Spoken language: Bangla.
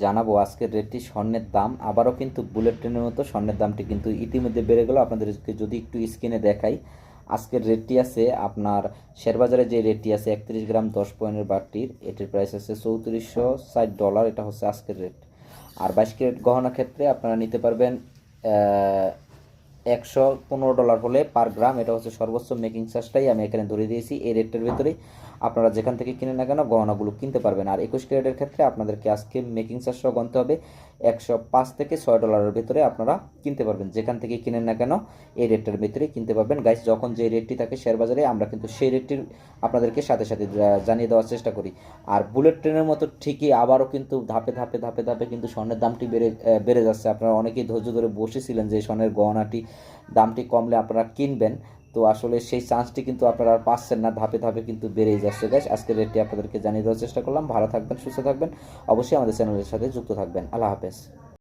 জানাবো আজকের রেটটি স্বর্ণের দাম আবারও কিন্তু বুলেট ট্রেনের মতো স্বর্ণের দামটি কিন্তু ইতিমধ্যে বেড়ে গেল। আপনাদেরকে যদি একটু স্ক্রিনে দেখাই, আজকের রেটটি আছে আপনার শেয়ারবাজারে যে রেটটি আছে 31 গ্রাম 10 পয়েন্টের বারটির, এটির প্রাইস আছে $3460। এটা হচ্ছে আজকের রেট। আর 22 ক্যারেট গহনার ক্ষেত্রে আপনারা নিতে পারবেন $115 হলে পার গ্রাম। এটা হচ্ছে সর্বোচ্চ মেকিং চার্জটাই আমি এখানে ধরে দিয়েছি। এই রেটের ভেতরেই আপনারা যেখান থেকে কিনে না কেন গহনাগুলো কিনতে পারবেন। আর 21 ক্যারেটের ক্ষেত্রে আপনাদেরকে আজকে মেকিং চার্জ সহ গণতে হবে $105 থেকে $6 ভেতরে আপনারা কিনতে পারবেন। যেখান থেকে কিনেন না কেন এই রেটটার ভেতরেই কিনতে পারবেন। গাইস, যখন যে রেটটি থাকে শেয়ার বাজারে আমরা কিন্তু সেই রেটটির আপনাদেরকে সাথে সাথে জানিয়ে দেওয়ার চেষ্টা করি। আর বুলেট ট্রেনের মতো ঠিকই আবারও কিন্তু ধাপে ধাপে ধাপে ধাপে কিন্তু স্বর্ণের দামটি বেড়ে যাচ্ছে। আপনারা অনেকেই ধৈর্য ধরে বসেছিলেন যে স্বর্ণের গহনাটি দামটি কমলে আপনারা কিনবেন, তো আসলে সেই চান্সটি কিন্তু আপনারা আর পাচ্ছেন না। ধাপে ধাপে কিন্তু বেড়েই যাচ্ছে। গাইস, আজকের রেটটি আপনাদেরকে জানিয়ে দেওয়ার চেষ্টা করলাম। ভালো থাকবেন, সুস্থ থাকবেন, অবশ্যই আমাদের চ্যানেলের সাথে যুক্ত থাকবেন। আল্লাহ হাফেজ।